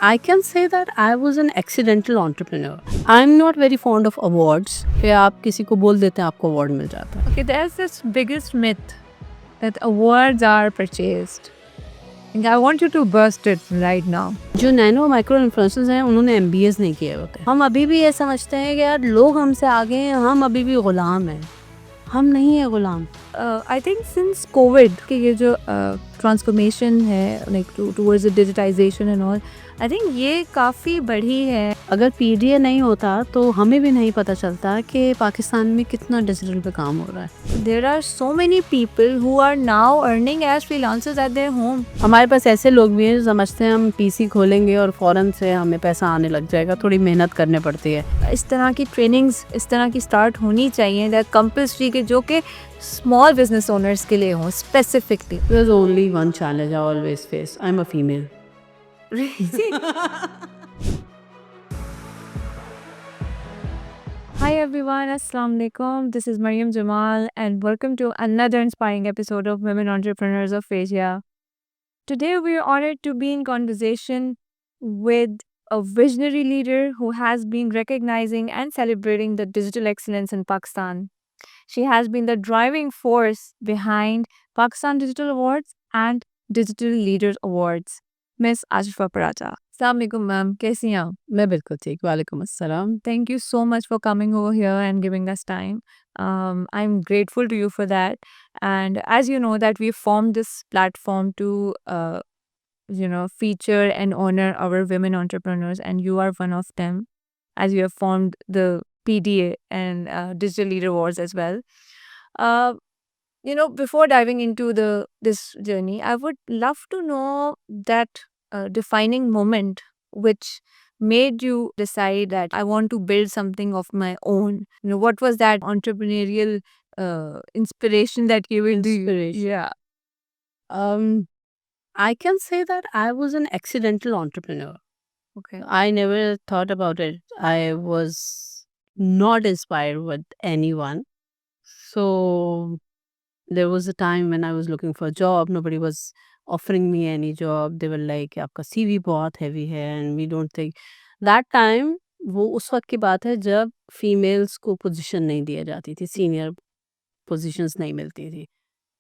I can say that I was an accidental entrepreneur. I'm not very fond of awards कि आप किसी को बोल देते हैं आपको award मिल जाता है. Okay, there's this biggest myth that awards are purchased. And I want you to burst it right now. जो नैनो माइक्रो इन्फ्लुएंसर्स हैं उन्होंने MBAs नहीं किए होते. हम अभी भी ये समझते हैं कि यार लोग हमसे आगे हैं, हम अभी भी गुलाम हैं. हम नहीं है गुलाम. I think since COVID कि ये जो transformation है like towards the digitization and all, I think ये काफ़ी बढ़ी है. अगर PDA नहीं होता तो हमें भी नहीं पता चलता कि पाकिस्तान में कितना डिजिटल पे काम हो रहा है. There are so many people who are now earning as freelancers at their home. हमारे पास ऐसे लोग भी हैं समझते हैं हम PC खोलेंगे और फ़ौरन से हमें पैसा आने लग जाएगा. थोड़ी मेहनत करनी पड़ती है. इस तरह की ट्रेनिंग्स इस तरह की स्टार्ट होनी चाहिए दैट कंपल्सरी के जो कि स्मॉल बिजनेस ओनर्स के लिए हों specifically. There's only one challenge I always face. I'm a female. Hi everyone, Assalamu alaikum. This is Mariam Jamal and welcome to another inspiring episode of Women Entrepreneurs of Asia. Today we are honored to be in conversation with a visionary leader who has been recognizing and celebrating the digital excellence in Pakistan. She has been the driving force behind Pakistan Digital Awards and Digital Leaders Awards. Miss Ashifa Parata. Assalamu alaikum, ma'am. कैसी हैं आप? मैं बिल्कुल ठीक. वालेकुम अस्सलाम. Thank you so much for coming over here and giving us time. I'm grateful to you for that. And as you know that we formed this platform to, feature and honor our women entrepreneurs, and you are one of them, as you have formed the PDA and Digital Leader Awards as well. Uh, before diving into this journey, I would love to know that defining moment which made you decide that I want to build something of my own. What was that entrepreneurial inspiration that gave you Inspiration. Yeah. Um, I can say that I was an accidental entrepreneur. Okay. I never thought about it. I was not inspired with anyone. So there was a time when I was looking for a job. Nobody was offering me any job. They were like, आपका CV बहुत heavy है and we don't think. That time वो उस वक्त की बात है जब फीमेल्स को पोजीशन नहीं दिया जाती थी, सीनियर पोजीशंस नहीं मिलती थी.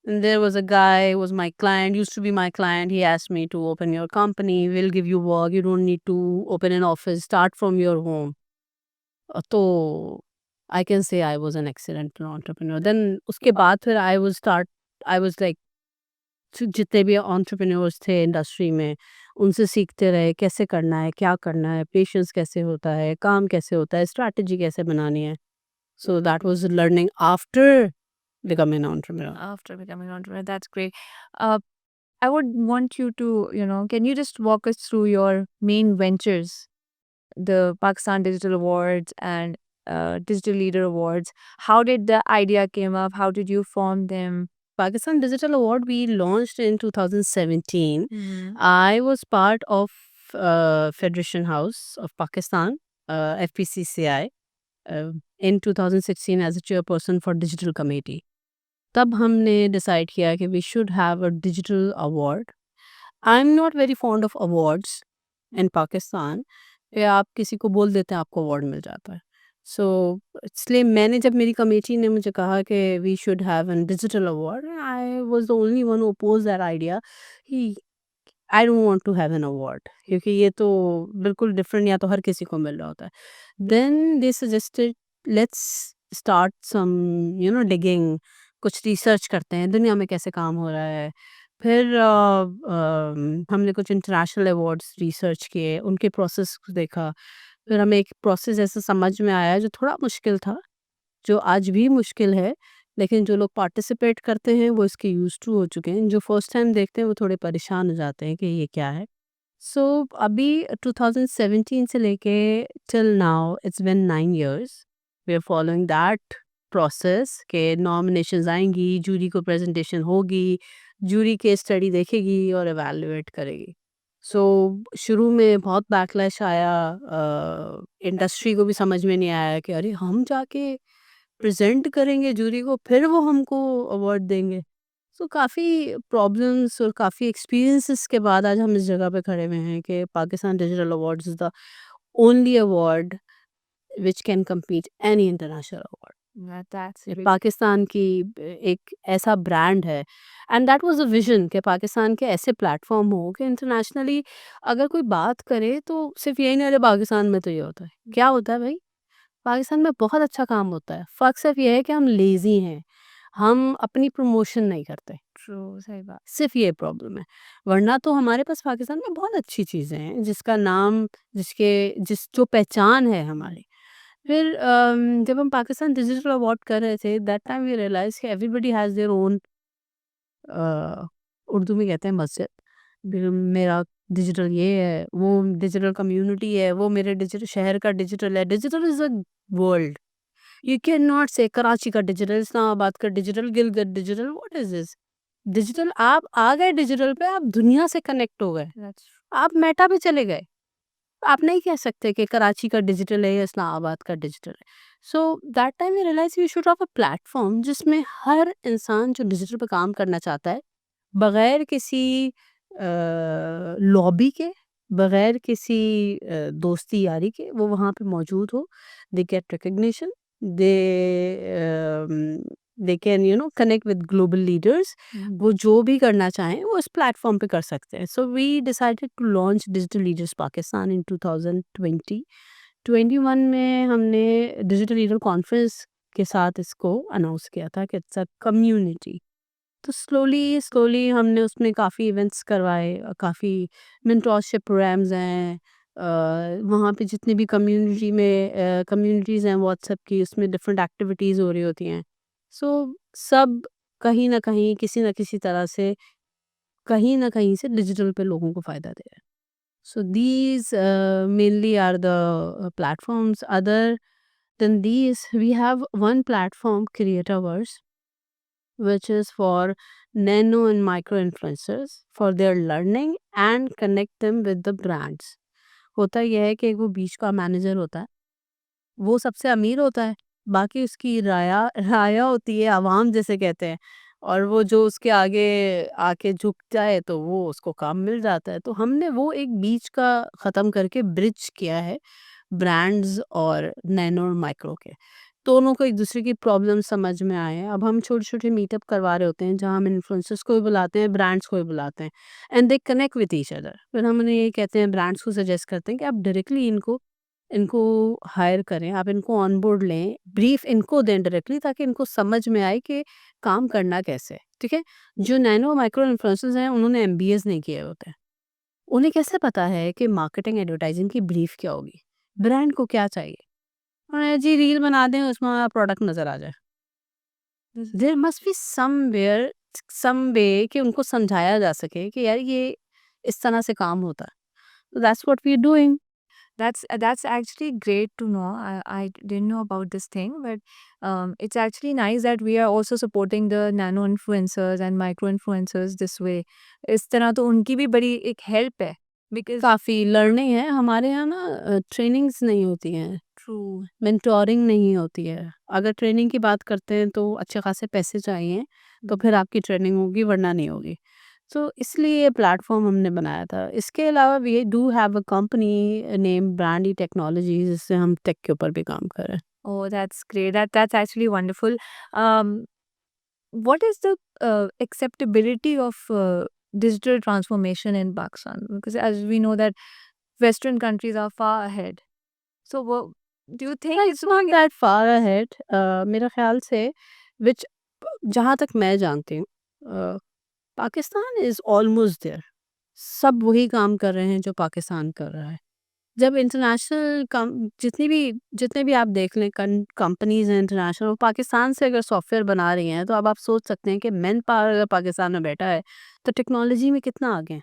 And there was a guy who was my client, used to be my client. He asked me to open your company. We'll give you work. You don't need to open an office. Start from your home. तो I can say I was an accidental entrepreneur. Then उसके बाद फिर I was like जितने भी entrepreneurs थे industry में उनसे सीखते रहे कैसे करना है, क्या करना है, पेशेंस कैसे होता है, काम कैसे होता है, स्ट्रैटेजी कैसे बनानी है. So that was learning after becoming an entrepreneur. After becoming an entrepreneur, that's great. Uh, I would want you to, can you just walk us through your main ventures, the Pakistan Digital Awards and Digital Leader Awards? How did the idea came up? How did you form them? Pakistan Digital Award we launched in 2017. Mhm. I was part of Federation House of Pakistan, FPCCI, in 2016 as a chairperson for Digital Committee. तब हमने decide किया कि we should have a digital award. I'm not very fond of awards in Pakistan. कि आप किसी को बोल देते हैं आपको award मिल जाता है. So इसलिए मैंने जब मेरी कमेटी ने मुझे कहा कि we should have a digital award, I was the only one who opposed that idea. कि I don't want to have an award क्योंकि ये तो बिल्कुल different या तो हर किसी को मिल रहा होता है. Then they suggested let's start some digging, कुछ रिसर्च करते हैं दुनिया में कैसे काम हो रहा है. फिर हमने कुछ इंटरनेशनल अवार्ड्स रिसर्च किए, उनके प्रोसेस को देखा. फिर हमें एक प्रोसेस ऐसा समझ में आया जो थोड़ा मुश्किल था, जो आज भी मुश्किल है, लेकिन जो लोग पार्टिसिपेट करते हैं वो इसके यूज़ टू हो चुके हैं. जो फर्स्ट टाइम देखते हैं वो थोड़े परेशान हो जाते हैं कि ये क्या है. सो अभी 2017 से लेके till now it's been 9 years. We are following that process के नॉमिनेशंस आएंगी, जूरी को प्रेजेंटेशन होगी, जूरी केस स्टडी देखेगी और एवेलुएट करेगी. सो शुरू में बहुत बैकलैश आया. इंडस्ट्री को भी समझ में नहीं आया कि अरे हम जाके प्रेजेंट करेंगे जूरी को फिर वो हमको अवार्ड देंगे. सो काफ़ी प्रॉब्लम्स और काफ़ी एक्सपीरियंसेस के बाद आज हम इस जगह पे खड़े हुए हैं कि Pakistan digital awards is the only award which can compete any international award. That's ये big. पाकिस्तान की एक ऐसा ब्रांड है and that was a vision कि पाकिस्तान के ऐसे प्लेटफॉर्म हो कि इंटरनेशनली अगर कोई बात करे तो सिर्फ यही नहीं, अरे पाकिस्तान में तो ये होता है, क्या होता है भाई, पाकिस्तान में बहुत अच्छा काम होता है, फ़र्क सिर्फ ये है कि हम लेज़ी हैं, हम अपनी प्रमोशन नहीं करते, True, सही बात. सिर्फ ये प्रॉब्लम है। वरना तो हमारे पास पाकिस्तान में बहुत अच्छी चीज़ें हैं जिसका नाम, जिस जो पहचान है हमारी। फिर जब हम पाकिस्तान डिजिटल अवार्ड कर रहे थे दैट टाइम वी रियलाइज कि everybody has their own, Urdu में कहते हैं मस्जिद, फिर मेरा डिजिटल ये है, वो डिजिटल कम्युनिटी है, वो मेरे डिजिटल शहर का डिजिटल है। Digital is a world, you can not से कराची का डिजिटल, इस्लामाबाद का digital, Gilgit digital, what is this? Digital आप आ गए, डिजिटल पे आप दुनिया से कनेक्ट हो गए, That's आप मेटा पे चले गए। आप नहीं कह सकते कि कराची का डिजिटल है या इस्लामाबाद का डिजिटल है। So that time we realize we should have a platform जिसमें हर इंसान जो डिजिटल पे काम करना चाहता है, बगैर किसी लॉबी के, बगैर किसी दोस्ती यारी के, वो वहाँ पे मौजूद हो, they get recognition, they they can connect with global leaders, वो जो भी करना चाहें वो इस प्लेटफॉर्म पे कर सकते हैं। So we decided to launch digital leaders Pakistan in 2020 21 में हमने डिजिटल लीडर कॉन्फ्रेंस के साथ इसको अनाउंस किया था कि इट्स अ कम्युनिटी। तो स्लोली स्लोली हमने उसमें काफ़ी इवेंट्स करवाए, काफ़ी मेंटोरशिप प्रोग्राम्स हैं, वहाँ पे जितनी भी कम्युनिटी में कम्युनिटीज़ हैं व्हाट्सएप की, उसमें डिफरेंट एक्टिविटीज़ हो रही होती हैं। सो सब कहीं ना कहीं किसी न किसी तरह से, कहीं ना कहीं से डिजिटल पे लोगों को फ़ायदा दे रहा है। So these mainly are the platforms. Other than these we have one platform, creatorverse, which is for nano and micro influencers for their learning and connect them with the brands। होता यह है कि वो बीच का मैनेजर होता है, वो सबसे अमीर होता है, बाकी उसकी राया राया होती है, आवाम जिसे कहते हैं, और वो जो उसके आगे आके झुक जाए तो वो उसको काम मिल जाता है। तो हमने वो एक बीच का ख़त्म करके ब्रिज किया है ब्रांड्स और नैनो और माइक्रो के। दोनों को एक दूसरे की प्रॉब्लम समझ में आए। अब हम छोटे-छोटे मीटअप करवा रहे होते हैं जहाँ हम इन्फ्लुएंसर्स को भी बुलाते हैं, ब्रांड्स को भी बुलाते हैं, and they connect with each other. फिर हम उन्हें ये कहते हैं, ब्रांड्स को सजेस्ट करते हैं कि आप डायरेक्टली इनको इनको हायर करें, आप इनको ऑन बोर्ड लें, ब्रीफ इनको दें डायरेक्टली, ताकि इनको समझ में आए कि काम करना कैसे है, ठीक है? जो नैनो माइक्रो इन्फ्लुएंसर्स हैं उन्होंने एमबीएस नहीं किए होते हैं। उन्हें कैसे पता है कि मार्केटिंग एडवर्टाइजिंग की ब्रीफ क्या होगी? ब्रांड को क्या चाहिए? जी रील बना दें उसमें हमारा प्रोडक्ट नज़र आ जाए। देयर मस्ट बी समवेयर, सम वे कि उनको समझाया जा सके कि यार ये इस तरह से काम होता है। That's what we are doing. that's actually great to know. I didn't know about this thing, but it's actually nice that we are also supporting the nano influencers and micro influencers this way. इस तरह तो उनकी भी बड़ी एक help है because काफ़ी learning है हमारे यहाँ ना, ट्रेनिंग्स नहीं होती हैं, true. मेंटोरिंग नहीं होती है। अगर ट्रेनिंग की बात करते हैं तो अच्छे खासे पैसे चाहिए, तो फिर आपकी ट्रेनिंग होगी, वरना नहीं होगी। सो इसलिए ये प्लेटफॉर्म हमने बनाया था। इसके अलावा we do have a company name Brandy Technologies, जिससे हम टेक के ऊपर भी काम कर रहे हैं। Oh, that's great. That's actually wonderful. Um, what is the acceptability of digital transformation in Pakistan? Because as we know that Western countries are far ahead. So, do you think it's not that far ahead, मेरा ख्याल से, विच जहाँ तक मैं जानती हूँ, Pakistan is almost there. सब वही काम कर रहे हैं जो पाकिस्तान कर रहा है। जब इंटरनेशनल कम जितने भी आप देख लें कंपनीज़ हैं इंटरनेशनल, वो पाकिस्तान से अगर सॉफ्टवेयर बना रही हैं, तो अब आप सोच सकते हैं कि मैन पावर अगर पाकिस्तान में बैठा है, तो टेक्नोलॉजी में कितना आगे हैं।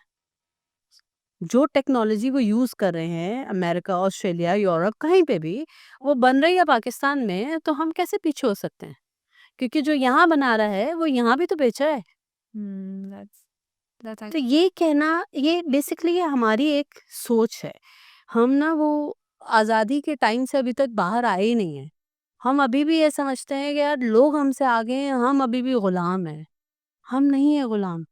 जो टेक्नोलॉजी वो यूज़ कर रहे हैं अमेरिका, ऑस्ट्रेलिया, यूरोप, कहीं पे भी वो बन रही है पाकिस्तान में, तो हम कैसे पीछे हो सकते हैं? क्योंकि जो यहाँ बना रहा है वो यहाँ भी तो बेचा है। that's तो ये कहना, ये बेसिकली हमारी एक सोच है। हम ना वो आज़ादी के टाइम से अभी तक बाहर आए ही नहीं हैं। हम अभी भी ये समझते हैं कि यार लोग हमसे आगे हैं, हम अभी भी गुलाम हैं। हम नहीं है गुलाम।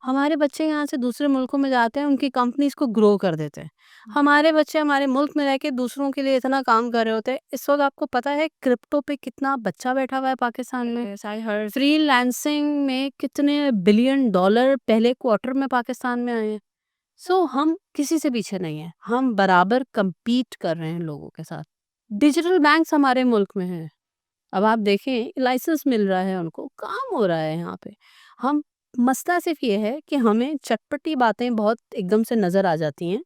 हमारे बच्चे यहाँ से दूसरे मुल्कों में जाते हैं, उनकी कंपनीज़ को ग्रो कर देते हैं। हमारे बच्चे हमारे मुल्क में रह के दूसरों के लिए इतना काम कर रहे होते हैं। इस वक़्त आपको पता है क्रिप्टो पे कितना बच्चा बैठा हुआ है पाकिस्तान में? Yes, I heard. फ्रीलांसिंग में कितने बिलियन डॉलर पहले क्वार्टर में पाकिस्तान में आए हैं। सो हम किसी से पीछे नहीं हैं। हम बराबर कम्पीट कर रहे हैं लोगों के साथ। डिजिटल बैंक्स हमारे मुल्क में हैं। अब आप देखें लाइसेंस मिल रहा है उनको, काम हो रहा है यहाँ पे। हम मसला सिर्फ़ ये है कि हमें चटपटी बातें बहुत एकदम से नज़र आ जाती हैं।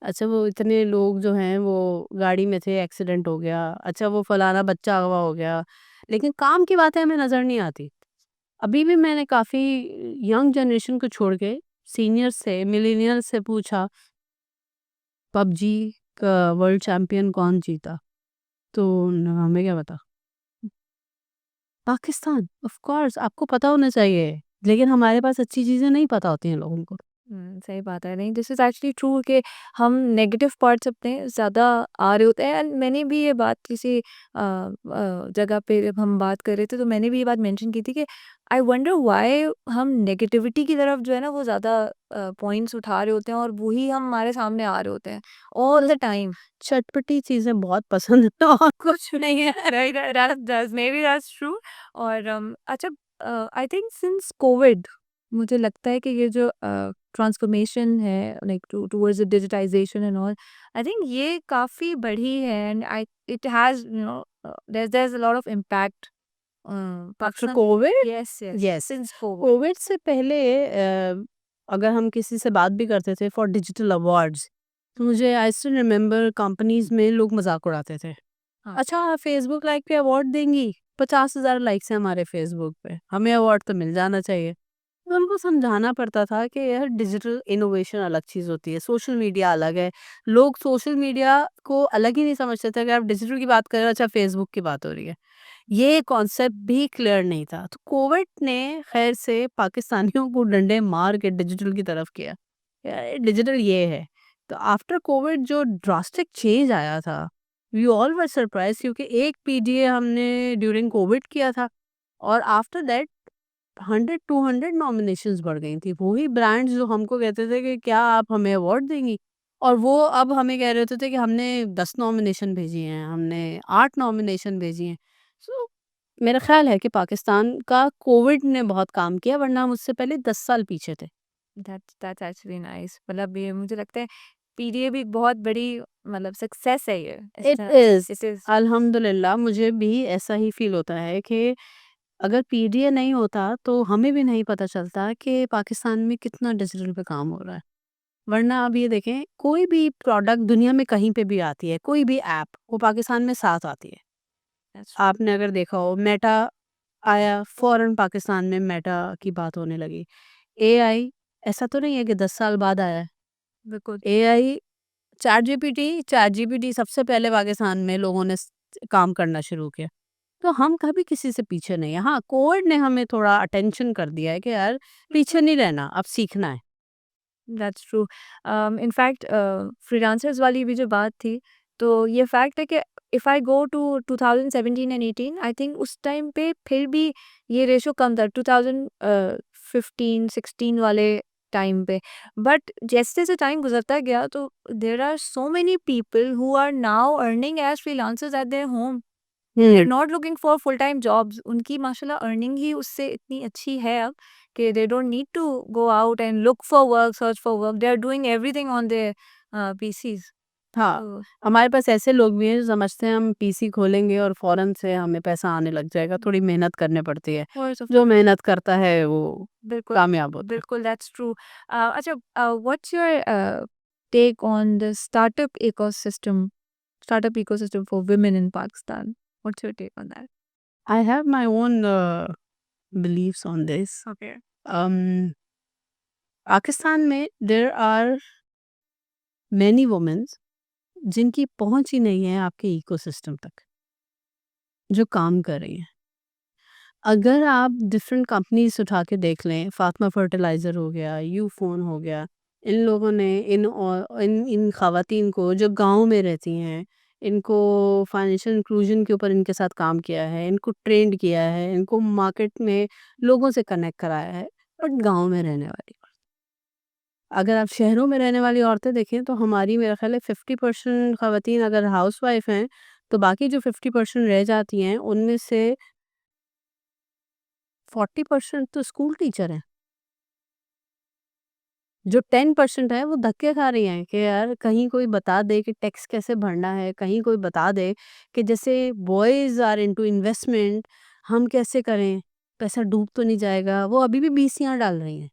अच्छा वो इतने लोग जो हैं वो गाड़ी में थे, एक्सीडेंट हो गया। अच्छा वो फलाना बच्चा अगवा हो गया। लेकिन काम की बातें हमें नज़र नहीं आती। अभी भी मैंने काफ़ी यंग जनरेशन को छोड़ के सीनियर्स से, मिलेनियल्स से पूछा, पबजी का वर्ल्ड चैंपियन कौन जीता? तो हमें क्या पता। पाकिस्तान ऑफ कोर्स आपको पता होना चाहिए, लेकिन हमारे पास अच्छी चीज़ें नहीं पता होती हैं लोगों को। सही बात है। नहीं, दिस इज़ एक्चुअली ट्रू कि हम नेगेटिव पार्ट्स अपने ज़्यादा आ रहे होते हैं। एंड मैंने भी ये बात किसी जगह पे जब हम बात कर रहे थे तो मैंने भी ये बात मेंशन की थी कि आई वंडर व्हाई हम नेगेटिविटी की तरफ जो है ना वो ज़्यादा पॉइंट्स उठा रहे होते हैं और वही हमारे सामने आ रहे होते हैं ऑल द टाइम। चटपटी चीज़ें बहुत पसंद है और कुछ नहीं है। Right, that's may be that's true. और अच्छा, आई थिंक सिंस कोविड मुझे लगता है कि ये जो ट्रांसफॉर्मेशन है like towards the digitization and all, I think ये काफ़ी बढ़ी है and I it has there is a lot of impact after Pakistan. COVID yes, yes, yes, since COVID. COVID से पहले अगर हम किसी से बात भी करते थे फॉर डिजिटल अवार्ड्स, तो मुझे आई स्टिल रिमेंबर कंपनीज़ में लोग मज़ाक उड़ाते थे। हाँ, अच्छा फेसबुक लाइक पे अवार्ड देंगी, 50,000 लाइक्स हैं हमारे फेसबुक पे, हमें अवार्ड तो मिल जाना चाहिए। तो उनको समझाना पड़ता था कि यार डिजिटल इनोवेशन अलग चीज़ होती है, सोशल मीडिया अलग है। लोग सोशल मीडिया को अलग ही नहीं समझते थे। अगर आप डिजिटल की बात कर रहे हो, अच्छा फेसबुक की बात हो रही है, ये कॉन्सेप्ट भी क्लियर नहीं था। तो कोविड ने खैर से पाकिस्तानियों को डंडे मार के डिजिटल की तरफ किया, यार डिजिटल ये है। तो आफ्टर कोविड जो ड्रास्टिक चेंज आया था, वी ऑल वर सरप्राइज, क्योंकि एक पीडीए हमने ड्यूरिंग कोविड किया था और आफ्टर दैट 100-200 नॉमिनेशंस बढ़ गई थी। वही ब्रांड्स जो हमको कहते थे कि क्या आप हमें अवार्ड देंगी, और वो अब हमें कह रहे होते थे कि हमने 10 नॉमिनेशन भेजी हैं, हमने 8 नॉमिनेशन भेजी हैं। सो मेरा ख्याल है कि पाकिस्तान का कोविड ने बहुत काम किया, वरना हम उससे पहले 10 साल पीछे थे। That's actually nice. मतलब ये मुझे लगता है पीडीए भी एक बहुत बड़ी मतलब सक्सेस है ये इस इट तरह। Is it is. अल्हम्दुलिल्लाह, मुझे भी ऐसा ही फ़ील होता है कि अगर पीडीए नहीं होता तो हमें भी नहीं पता चलता कि पाकिस्तान में कितना डिजिटल पे काम हो रहा है। वरना आप ये देखें, कोई भी प्रोडक्ट दुनिया में कहीं पे भी आती है, कोई भी ऐप, वो पाकिस्तान में साथ आती है। That's true. आपने अगर देखा हो मेटा आया, फ़ौरन पाकिस्तान में मेटा की बात होने लगी। एआई ऐसा तो नहीं है कि 10 साल बाद आया है। बिल्कुल। एआई चैट जीपीटी सबसे पहले पाकिस्तान में लोगों ने काम करना शुरू किया। तो हम कभी किसी से पीछे नहीं है। हाँ, कोविड ने हमें थोड़ा अटेंशन कर दिया है कि यार पीछे नहीं रहना, अब सीखना है। That's true. इनफैक्ट फ्रीलांसर्स वाली भी जो बात थी, तो ये फैक्ट है कि if I go to 2017 and 18, I think उस टाइम पे फिर भी ये रेशो कम था 2015-16 वाले टाइम पे। बट जैसे-जैसे टाइम गुज़रता गया तो there are so many people who are now earning as freelancers at their home. They are हुँ। Not looking for full time jobs. उनकी माशाल्लाह अर्निंग ही उससे इतनी अच्छी है अब कि they don't need to go out and look for work, search for work. They are doing everything on their PCs. हाँ, तो हमारे पास ऐसे लोग भी हैं जो समझते हैं हम पीसी खोलेंगे और फ़ौरन से हमें पैसा आने लग जाएगा, थोड़ी मेहनत करनी पड़ती है। कोर्स ऑफ जो मेहनत करता है वो बिल्कुल, कामयाब होता है। बिल्कुल दैट्स ट्रू। अच्छा, what's your take on the startup ecosystem for women in Pakistan? What's your take on that? I have my own believes on this. Okay. Um, Pakistan में देयर आर मैनी वुमेन्स जिनकी पहुँच ही नहीं है आपके इकोसिस्टम तक, जो काम कर रही हैं। अगर आप डिफरेंट कंपनीज उठा के देख लें, फातिमा फर्टिलाइज़र हो गया, यूफ़ोन हो गया, इन लोगों ने इन इन ख़वातीन को जो गाँव में रहती हैं, इनको फाइनेंशियल इंक्लूजन के ऊपर इनके साथ काम किया है, इनको ट्रेंड किया है, इनको मार्केट में लोगों से कनेक्ट कराया है। बट गाँव में रहने वाली। अगर आप शहरों में रहने वाली औरतें देखें तो हमारी मेरा ख़्याल है 50% ख़वातीन अगर हाउसवाइफ़ हैं, तो बाकी जो 50% रह जाती हैं, उनमें से 40% तो स्कूल टीचर हैं। जो 10% है वो धक्के खा रही हैं कि यार कहीं कोई बता दे कि टैक्स कैसे भरना है, कहीं कोई बता दे कि जैसे बॉयज़ आर इनटू इन्वेस्टमेंट, हम कैसे करें? पैसा डूब तो नहीं जाएगा? वो अभी भी बीसियाँ डाल रही हैं।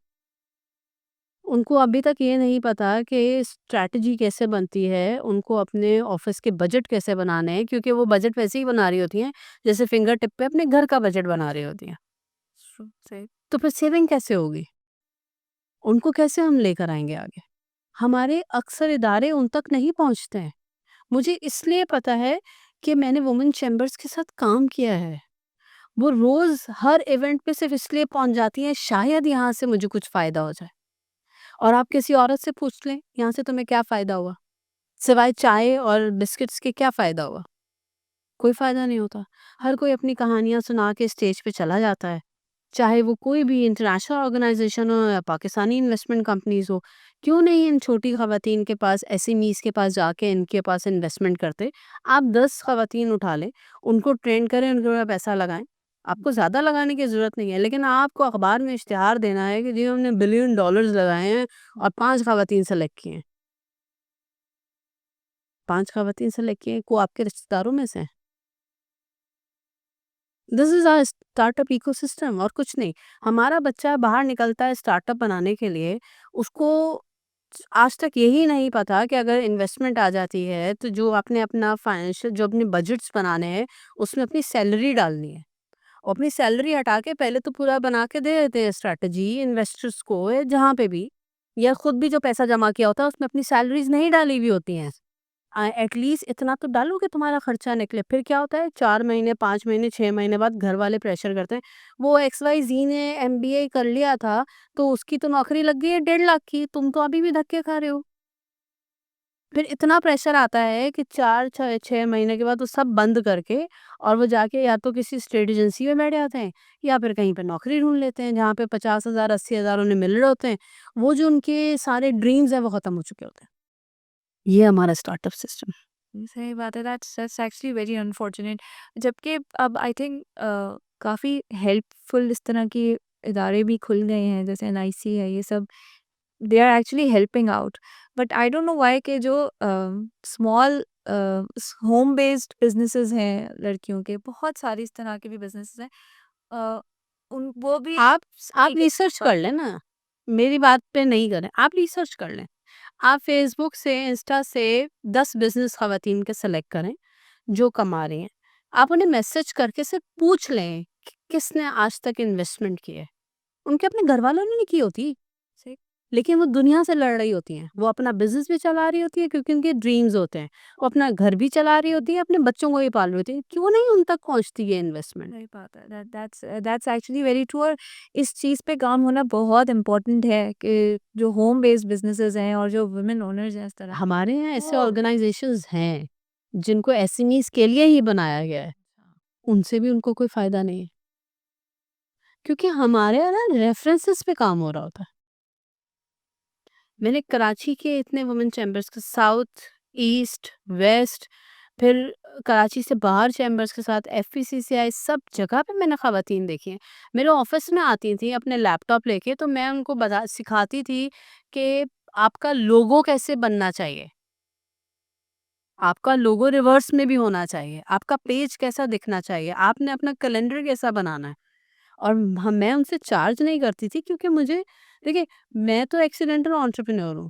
उनको अभी तक ये नहीं पता कि स्ट्रैटेजी कैसे बनती है, उनको अपने ऑफ़िस के बजट कैसे बनाने हैं, क्योंकि वो बजट वैसे ही बना रही होती हैं, जैसे फिंगर टिप पे अपने घर का बजट बना रही होती हैं। सही। तो फिर सेविंग कैसे होगी? उनको कैसे हम लेकर आएँगे आगे? हमारे अक्सर इदारे उन तक नहीं पहुँचते हैं। मुझे इसलिए पता है कि मैंने वुमेन चैम्बर्स के साथ काम किया है। वो रोज़ हर इवेंट पे सिर्फ़ इसलिए पहुँच जाती हैं, शायद यहाँ से मुझे कुछ फ़ायदा हो जाए। और आप किसी औरत से पूछ लें, यहाँ से तुम्हें क्या फ़ायदा हुआ? सिवाय चाय और बिस्किट्स के क्या फ़ायदा हुआ? कोई फ़ायदा नहीं होता। हर कोई अपनी कहानियाँ सुना के स्टेज पे चला जाता है। चाहे वो कोई भी इंटरनेशनल ऑर्गेनाइज़ेशन हो या पाकिस्तानी इन्वेस्टमेंट कंपनीज़ हो, क्यों नहीं इन छोटी ख़वातीन के पास, एसएमईज़ के पास जाके इनके पास इन्वेस्टमेंट करते? आप 10 ख़वातीन उठा लें, उनको ट्रेन करें, उनके ऊपर पैसा लगाएँ। आपको ज़्यादा लगाने की ज़रूरत नहीं है, लेकिन आपको अखबार में इश्तिहार देना है कि जी हमने बिलियन डॉलर्स लगाए हैं और 5 ख़वातीन सेलेक्ट की हैं। 5 ख़वातीन सेलेक्ट की हैं, को आपके रिश्तेदारों में से हैं। This is our startup ecosystem और कुछ नहीं। हमारा बच्चा बाहर निकलता है स्टार्टअप बनाने के लिए, उसको आज तक यही नहीं पता कि अगर इन्वेस्टमेंट आ जाती है, तो जो आपने अपना फाइनेंशियल जो अपने बजट्स बनाने हैं, उसमें अपनी सैलरी डालनी है। और अपनी सैलरी हटा के पहले तो पूरा बना के दे देते हैं स्ट्रैटेजी इन्वेस्टर्स को या जहाँ पे भी, या खुद भी जो पैसा जमा किया होता है उसमें अपनी सैलरीज़ नहीं डाली हुई होती हैं। एटलीस्ट इतना तो डालो कि तुम्हारा खर्चा निकले। फिर क्या होता है 4 महीने, 5 महीने, 6 महीने बाद घर वाले प्रेशर करते हैं। वो एक्सवाईज़ी ने एमबीए कर लिया था, तो उसकी तो नौकरी लग गई है 1.5 लाख की, तुम तो अभी भी धक्के खा रहे हो। फिर इतना प्रेशर आता है कि 4 छ 6 महीने के बाद वो सब बंद करके और वो जाके या तो किसी स्टेट एजेंसी में बैठ जाते हैं या फिर कहीं पे नौकरी ढूँढ लेते हैं, जहाँ पे 50,000 80,000 उन्हें मिल रहे होते हैं। वो जो उनके सारे ड्रीम्स हैं वो खत्म हो चुके होते हैं। ये हमारा स्टार्टअप सिस्टम। सही बात है। That's actually very unfortunate. जबकि अब आई थिंक काफ़ी हेल्पफुल इस तरह के इदारे भी खुल गए हैं, जैसे एनआईसी है, ये सब they are actually helping out. But I don't know why के जो स्मॉल होम बेस्ड बिजनेसेस हैं लड़कियों के, बहुत सारी इस तरह के भी बिजनेसेस हैं, अ, उन वो भी आप नहीं कर रिसर्च पा कर लें ना, मेरी बात पे नहीं करें, आप रिसर्च कर लें। आप फ़ेसबुक से, इंस्टा से 10 बिज़नेस ख़वातीन के सेलेक्ट करें, जो कमा रही हैं। आप उन्हें मैसेज करके सिर्फ़ पूछ लें कि किसने आज तक इन्वेस्टमेंट की है। उनके अपने घरवालों ने नहीं की होती, सही। लेकिन वो दुनिया से लड़ रही होती हैं। वो अपना बिज़नेस भी चला रही होती है क्योंकि उनके ड्रीम्स होते हैं। वो अपना घर भी चला रही होती है, अपने बच्चों को भी पाल रही होती है। क्यों नहीं उन तक पहुँचती है इन्वेस्टमेंट? सही बात है। That's actually very true. और इस चीज़ पे काम होना बहुत इम्पोर्टेंट है कि जो होम बेस्ड बिजनेसेस हैं और जो वुमेन ओनर्स हैं इस तरह, हमारे यहाँ ऐसे वो ऑर्गेनाइज़ेशंस हैं, जिनको एसएमईज़ के लिए ही बनाया गया है। उनसे भी उनको कोई फ़ायदा नहीं है। क्योंकि हमारे यहाँ ना रेफरेंसेस पे काम हो रहा होता है। मैंने कराची के इतने वुमेन चैम्बर्स के साउथ, ईस्ट, वेस्ट, फिर कराची से बाहर चैम्बर्स के साथ एफपीसीसीआई सब जगह पे मैंने ख़वातीन देखी हैं। मेरे ऑफ़िस में आती थी अपने लैपटॉप लेके, तो मैं उनको बता सिखाती थी कि आपका लोगो कैसे बनना चाहिए। आपका लोगो रिवर्स में भी होना चाहिए, आपका पेज कैसा दिखना चाहिए, आपने अपना कैलेंडर कैसा बनाना है। और मैं उनसे चार्ज नहीं करती थी क्योंकि मुझे देखिए, मैं तो एक्सीडेंटल एंटरप्रेन्योर हूँ,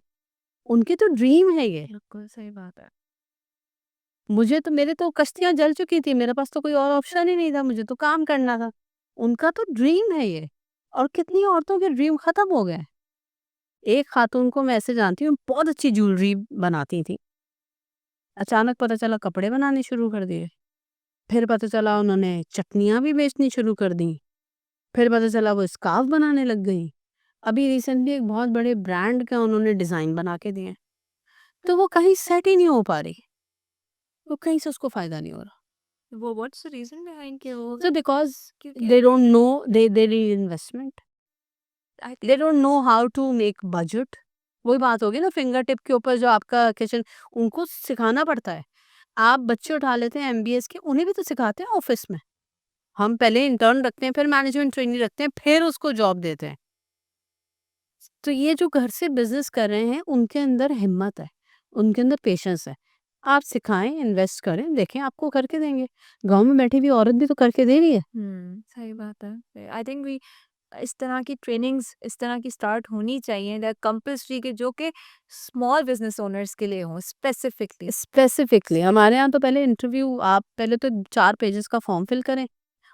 उनकी तो ड्रीम है ये। बिल्कुल सही बात है। मुझे तो मेरे तो कश्तियाँ जल चुकी थी, मेरे पास तो कोई और ऑप्शन ही नहीं था, मुझे तो काम करना था। उनका तो ड्रीम है ये, और कितनी औरतों के ड्रीम खत्म हो गए। एक खातून को मैं ऐसे जानती हूँ, बहुत अच्छी ज्वेलरी बनाती थी, अचानक पता चला कपड़े बनाने शुरू कर दिए। फिर पता चला उन्होंने चटनियाँ भी बेचनी शुरू कर दी। फिर पता चला वो स्कार्फ बनाने लग गई। अभी रिसेंटली एक बहुत बड़े ब्रांड का उन्होंने डिज़ाइन बना के दिए। तो वो कहीं सेट ही नहीं हो पा रही। वो कहीं से उसको फ़ायदा नहीं हो रहा। वो व्हाट्स द रीजन बिहाइंड कि वो So बिकॉज़ क्योंकि they don't know they need investment. They don't know how to make budget. वही बात होगी ना, फिंगर टिप के ऊपर जो आपका किचन, उनको सिखाना पड़ता है। आप बच्चे उठा लेते हैं एमबीएस के, उन्हें भी तो सिखाते हैं ऑफिस में। हम पहले इंटर्न रखते हैं, फिर मैनेजमेंट ट्रेनी रखते हैं, फिर उसको जॉब देते हैं। तो ये जो घर से बिजनेस कर रहे हैं, उनके अंदर हिम्मत है, उनके अंदर पेशेंस है। आप सिखाएं, इन्वेस्ट करें, देखें आपको करके देंगे। गांव में बैठी हुई औरत भी तो करके दे रही है। सही बात है। आई थिंक वी इस तरह की ट्रेनिंग्स इस तरह की स्टार्ट होनी चाहिए कंपल्सरी के, जो कि स्मॉल बिजनेस ओनर्स के लिए हों स्पेसिफिकली। स्पेसिफिकली हमारे यहाँ तो पहले इंटरव्यू, आप पहले तो 4 पेजेस का फॉर्म फिल करें,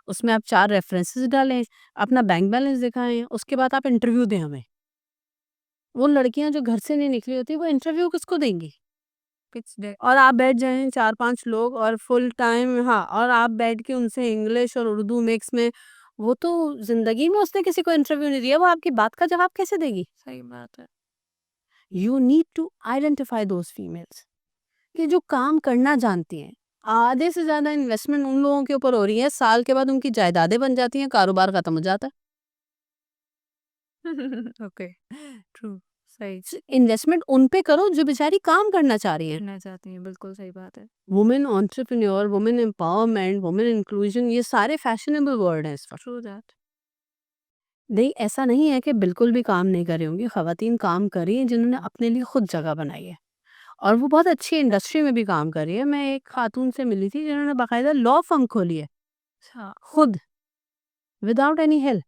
उसमें आप 4 रेफरेंसेस डालें, अपना बैंक बैलेंस दिखाएं, उसके बाद आप इंटरव्यू दें हमें। वो लड़कियां जो घर से नहीं निकली होती, वो इंटरव्यू किसको देंगी? और आप बैठ जाएं 4-5 लोग और फुल टाइम, हाँ, और आप बैठ के उनसे इंग्लिश और उर्दू मिक्स में, वो तो जिंदगी में उसने किसी को इंटरव्यू नहीं दिया, वो आपकी बात का जवाब कैसे देगी? सही बात है। You need to identify those females कि जो काम करना जानती हैं। आधे से ज्यादा इन्वेस्टमेंट उन लोगों के ऊपर हो रही है, साल के बाद उनकी जायदादें बन जाती हैं, कारोबार खत्म हो जाता ओके, ट्रू, सही है। इन्वेस्टमेंट उन पे करो जो बेचारी काम करना चाह रही है। करना चाहती हैं, बिल्कुल सही बात है। Women entrepreneur, women empowerment, women inclusion, ये सारे फैशनेबल वर्ड हैं इस वक्त। True that. नहीं, ऐसा नहीं है कि बिल्कुल भी काम नहीं कर रही होंगी, खवातीन काम कर रही हैं जिन्होंने अपने लिए खुद जगह बनाई है, और वो बहुत अच्छी इंडस्ट्री में भी काम कर रही है। मैं एक खातून से मिली थी जिन्होंने बाकायदा लॉ फर्म खोली है, अच्छा, खुद, without any help.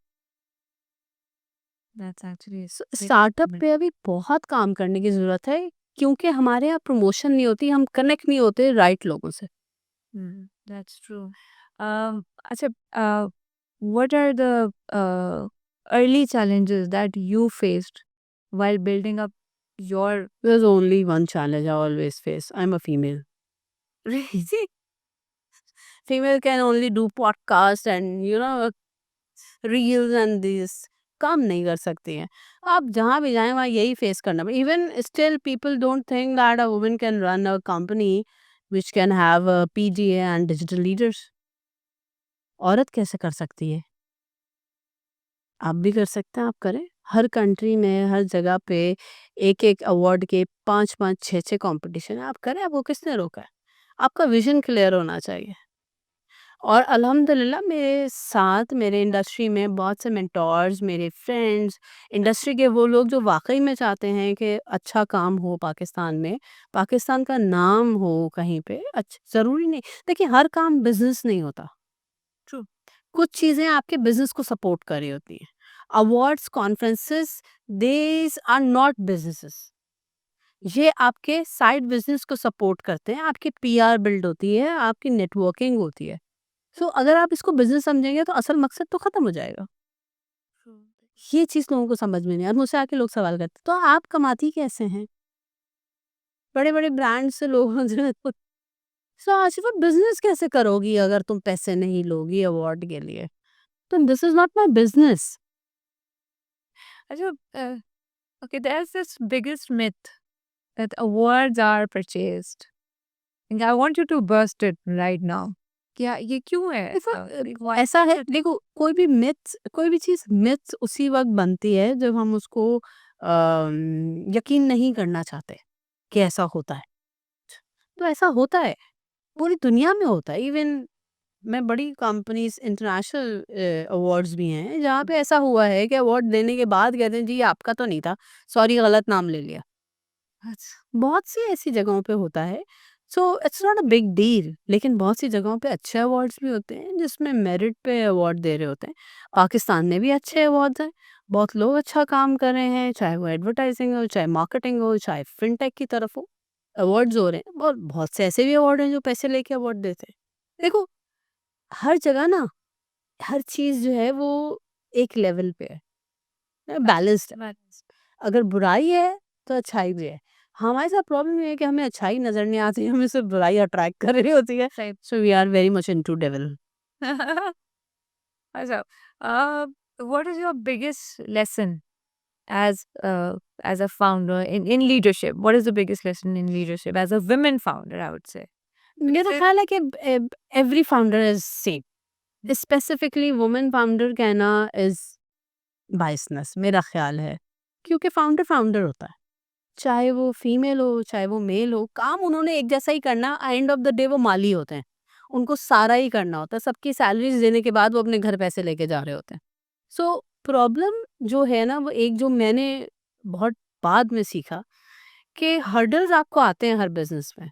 That's actually startup पे अभी बहुत काम करने की जरूरत है, क्योंकि हमारे यहाँ प्रमोशन नहीं होती, हम कनेक्ट नहीं होते राइट लोगों से। That's true. अच्छा, what are the early challenges that you faced while building up your There's only one challenge I always face. I'm a female. really? Female can only do podcast and reels and this, काम नहीं कर सकती हैं। आप जहाँ भी जाएं वहाँ यही फेस करना पड़े। Even still people don't think that a woman can run a company which can have a PDA and digital leaders. औरत कैसे कर सकती है? आप भी कर सकते हैं, आप करें। हर कंट्री में, हर जगह पे एक एक अवार्ड के 5-5 6-6 कंपटीशन है, आप करें, आपको किसने रोका है? आपका विजन क्लियर होना चाहिए। और अल्हम्दुलिल्लाह मेरे साथ, मेरे इंडस्ट्री में बहुत से मेंटोर्स, मेरे फ्रेंड्स, इंडस्ट्री के वो लोग जो वाकई में चाहते हैं कि अच्छा काम हो पाकिस्तान में, पाकिस्तान का नाम हो कहीं पे। ज़रूरी नहीं, देखिए हर काम बिजनेस नहीं होता। True. कुछ चीज़ें आपके बिजनेस को सपोर्ट कर रही होती हैं। Awards, conferences, these are not businesses. ये आपके साइड बिजनेस को सपोर्ट करते हैं, आपकी पीआर बिल्ड होती है, आपकी नेटवर्किंग होती है। सो अगर आप इसको बिज़नेस समझेंगे तो असल मकसद तो ख़त्म हो जाएगा। True. ये चीज़ लोगों को समझ में नहीं, और मुझसे आके लोग सवाल करते, तो आप कमाती कैसे हैं? बड़े-बड़े ब्रांड से लोग सो आसिफ़ा, बिज़नेस कैसे करोगी अगर तुम पैसे नहीं लोगी अवार्ड के लिए? तो this is not my business. अच्छा, okay, there's this biggest myth that awards are purchased. And I want you to burst it right now. क्या ये क्यों है देखो, ऐसा? Like, why ऐसा is है, it? देखो कोई भी मिथ्स, कोई भी चीज़ मिथ्स उसी वक़्त बनती है जब हम उसको यकीन नहीं करना चाहते कि ऐसा होता है। तो ऐसा होता है, पूरी दुनिया में होता है। इवन मैं बड़ी कंपनीज़, इंटरनेशनल अवार्ड्स भी हैं जहाँ पे ऐसा हुआ है कि अवार्ड देने के बाद कहते हैं जी ये आपका तो नहीं था, सॉरी गलत नाम ले लिया। बहुत सी ऐसी जगहों पे होता है। So it's not a big deal, लेकिन बहुत सी जगहों पे अच्छे अवार्ड्स भी होते हैं जिसमें मेरिट पे अवार्ड दे रहे होते हैं। पाकिस्तान में भी अच्छे अवार्ड्स हैं, बहुत लोग अच्छा काम कर रहे हैं, चाहे वो एडवर्टाइजिंग हो, चाहे मार्केटिंग हो, चाहे फिनटेक की तरफ हो, अवार्ड्स हो रहे हैं। और बहुत से ऐसे भी अवार्ड हैं जो पैसे लेके अवार्ड देते हैं। देखो, हर जगह ना, हर चीज़ जो है वो एक लेवल पे है, बैलेंस्ड है। But अगर बुराई है तो अच्छाई भी है। हमारे साथ प्रॉब्लम ये है कि हमें अच्छाई नज़र नहीं आती, हमें सिर्फ बुराई अट्रैक्ट कर रही होती है। same. So we are very much into devil. अच्छा, what is your biggest lesson as a founder in leadership? What is the biggest lesson in leadership as a women founder, I would say? मेरा Because ख्याल है कि every founder is same, specifically women founder कहना is biasness मेरा ख्याल है, क्योंकि founder founder होता है, चाहे वो फीमेल हो चाहे वो मेल हो, काम उन्होंने एक जैसा ही करना। एंड ऑफ द डे वो माली होते हैं, उनको सारा ही करना होता है, सबकी सैलरीज देने के बाद वो अपने घर पैसे लेके जा रहे होते हैं। सो प्रॉब्लम जो है ना, वो एक जो मैंने बहुत बाद में सीखा कि हर्डल्स आपको आते हैं हर बिजनेस में।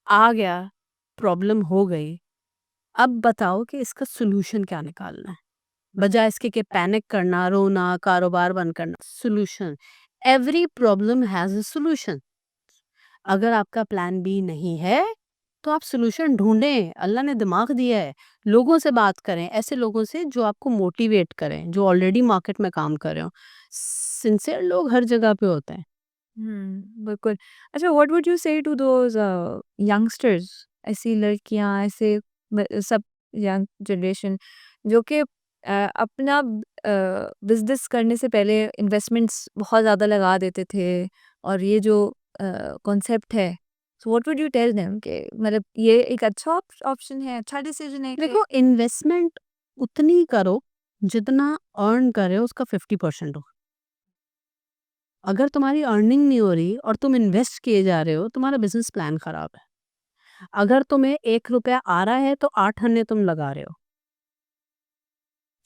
आ गया, प्रॉब्लम हो गई, अब बताओ कि इसका सोल्यूशन क्या निकालना है, बजाय इसके कि पैनिक करना, रोना, कारोबार बंद करना। Solution, every problem has a solution. अगर आपका प्लान बी नहीं है तो आप सोल्यूशन ढूंढें। अल्लाह ने दिमाग दिया है, लोगों से बात करें, ऐसे लोगों से जो आपको मोटिवेट करें, जो ऑलरेडी मार्केट में काम कर रहे हो। सिंसियर लोग हर जगह पे होते हैं। बिल्कुल। अच्छा, व्हाट वुड यू से टू दोज यंगस्टर्स, ऐसी लड़कियां, ऐसे सब यंग जनरेशन जो कि अपना बिजनेस करने से पहले इन्वेस्टमेंट्स बहुत ज़्यादा लगा देते थे, और ये जो कॉन्सेप्ट है, so what would you tell them कि मतलब ये एक अच्छा ऑप्शन है, अच्छा डिसीजन है कि देखो, इन्वेस्टमेंट उतनी करो जितना अर्न कर रहे हो उसका 50% हो। अगर तुम्हारी अर्निंग नहीं हो रही और तुम इन्वेस्ट किए जा रहे हो, तुम्हारा बिजनेस प्लान खराब है। अगर तुम्हें 1 रुपया आ रहा है तो 8 अन्य तुम लगा रहे हो,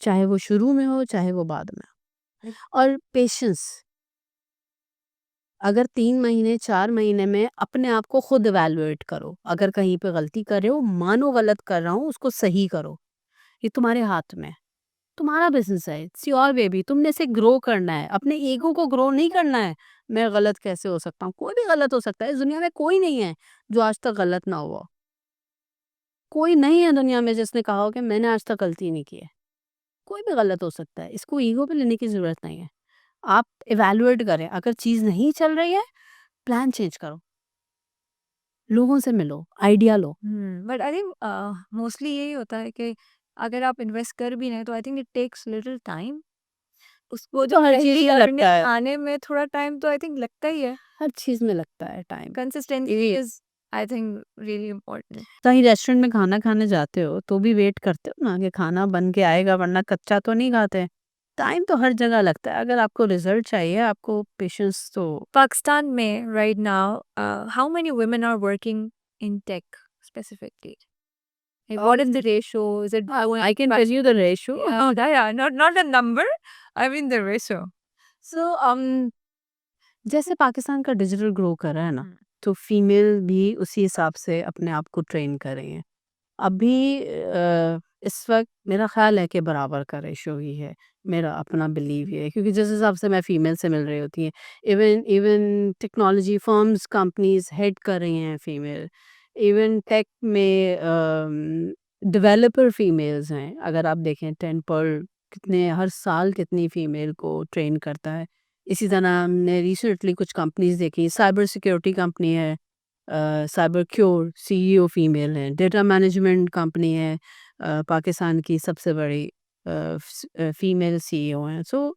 चाहे वो शुरू में हो चाहे वो बाद में हो। और पेशेंस, अगर 3 महीने 4 महीने में अपने आप को खुद इवेलुएट करो। अगर कहीं पे गलती कर रहे हो, मानो गलत कर रहा हूँ, उसको सही करो। ये तुम्हारे हाथ में है, तुम्हारा बिजनेस है, इट्स योर बेबी। तुमने इसे ग्रो करना है, अपने ईगो को ग्रो नहीं करना है। मैं गलत कैसे हो सकता हूँ? कोई भी गलत हो सकता है, इस दुनिया में कोई नहीं है जो आज तक गलत ना हुआ हो। कोई नहीं है दुनिया में जिसने कहा हो कि मैंने आज तक गलती नहीं की है। कोई भी गलत हो सकता है, इसको ईगो पे लेने की जरूरत नहीं है। आप इवेलुएट करें, अगर चीज नहीं चल रही है, प्लान चेंज करो, लोगों से मिलो, idea low. But I think mostly यही होता है कि अगर आप इन्वेस्ट कर भी रहे हैं तो I think it takes little time, उसको जो तो हर चीज सही में करने लगता है, आने में थोड़ा टाइम तो आई थिंक लगता ही है। हर चीज में लगता है time. Consistency is I think really important. कहीं रेस्टोरेंट में खाना खाने जाते हो तो भी वेट करते हो ना कि खाना बन के आएगा, वरना कच्चा तो नहीं खाते। टाइम तो हर जगह लगता है, अगर आपको रिजल्ट चाहिए, आपको पेशेंस तो। पाकिस्तान में right now how many women are working in tech specifically? What is the ratio? Is it I can tell you the ratio. yeah, not the number. I mean the ratio. So जैसे पाकिस्तान का digital grow कर रहा है ना, Hmm. तो female भी उसी हिसाब से अपने आप को ट्रेन कर रही हैं। अभी इस वक्त मेरा ख्याल है कि बराबर का रेशो ही है, मेरा अपना बिलीव ये है, क्योंकि जिस हिसाब से मैं फीमेल से मिल रही होती हैं, even even technology firms companies head कर रही हैं फीमेल। इवन टेक में डेवलपर फीमेल्स हैं। अगर आप देखें 10 पर कितने हर साल कितनी फीमेल को ट्रेन करता है। इसी तरह हमने रिसेंटली कुछ कंपनीज देखी, साइबर सिक्योरिटी कंपनी है, साइबर क्योर सीईओ फीमेल हैं, डेटा मैनेजमेंट कंपनी है, पाकिस्तान की सबसे बड़ी फीमेल सीईओ हैं। सो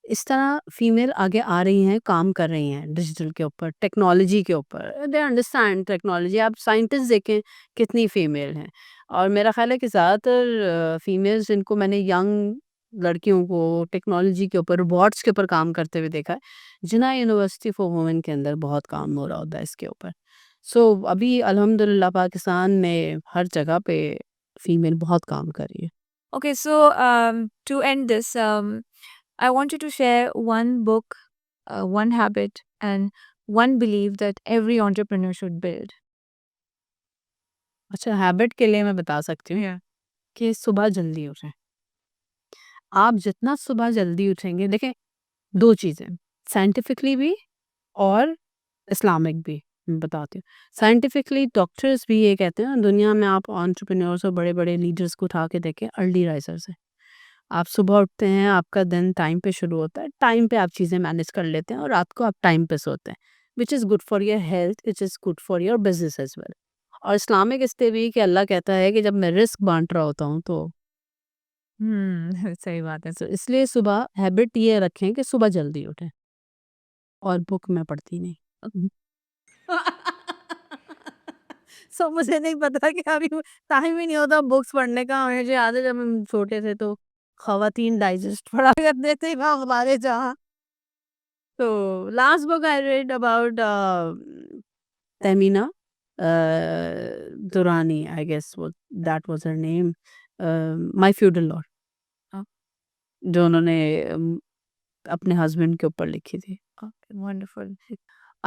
इस तरह फीमेल आगे आ रही हैं, काम कर रही हैं डिजिटल के ऊपर, टेक्नोलॉजी के ऊपर, दे अंडरस्टैंड टेक्नोलॉजी। आप साइंटिस्ट देखें कितनी फीमेल हैं। और मेरा ख्याल है कि ज़्यादातर फीमेल्स जिनको मैंने यंग लड़कियों को टेक्नोलॉजी के ऊपर, रोबोट्स के ऊपर काम करते हुए देखा है, जिना यूनिवर्सिटी फॉर वुमेन के अंदर बहुत काम हो रहा होता है इसके ऊपर। सो अभी अल्हम्दुलिल्लाह पाकिस्तान में हर जगह पे फीमेल बहुत काम कर रही है। Okay, so to end this, I want you to share one book, one habit, and one belief that every entrepreneur should build. अच्छा, हैबिट के लिए मैं बता सकती हूँ Yeah. कि सुबह जल्दी उठें। आप जितना सुबह जल्दी उठेंगे, देखें 2 चीज़ें, साइंटिफिकली भी और इस्लामिक भी। मैं बताती हूँ। साइंटिफिकली डॉक्टर्स भी ये कहते हैं, दुनिया में आप एंटरप्रेन्योर्स और बड़े-बड़े लीडर्स को उठा के देखें, अर्ली राइज़र्स हैं। आप सुबह उठते हैं, आपका दिन टाइम पे शुरू होता है, टाइम पे आप चीज़ें मैनेज कर लेते हैं और रात को आप टाइम पे सोते हैं, which is good for your health, which is good for your business as well. और इस्लामिक इसलिए भी कि अल्लाह कहता है कि जब मैं रिस्क बाँट रहा होता हूँ तो सही बात है। इसलिए सुबह हैबिट ये रखें कि सुबह जल्दी उठें। और बुक मैं पढ़ती नहीं। सो मुझे नहीं पता कि अभी टाइम ही नहीं होता बुक्स पढ़ने का। मुझे याद है जब हम छोटे थे तो ख़वातीन डाइजेस्ट पढ़ा करते थे वहाँ हमारे जहाँ। तो last book I read about Tamina Durrani, I guess that was her name. My Feudal Lord, Oh. जो उन्होंने अपने हस्बैंड के ऊपर लिखी थी। Okay, wonderful.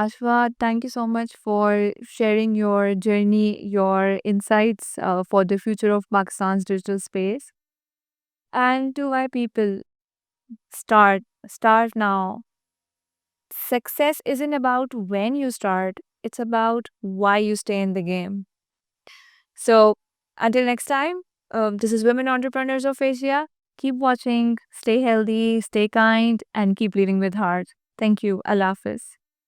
Ashwa, thank you so much for sharing your journey, your insights for the future of Pakistan's digital space. And to my people, start now. Success isn't about when you start, it's about why you stay in the game. So, until next time, this is Women Entrepreneurs of Asia. Keep watching, stay healthy, stay kind, and keep leading with heart. Thank you. Allah Hafiz.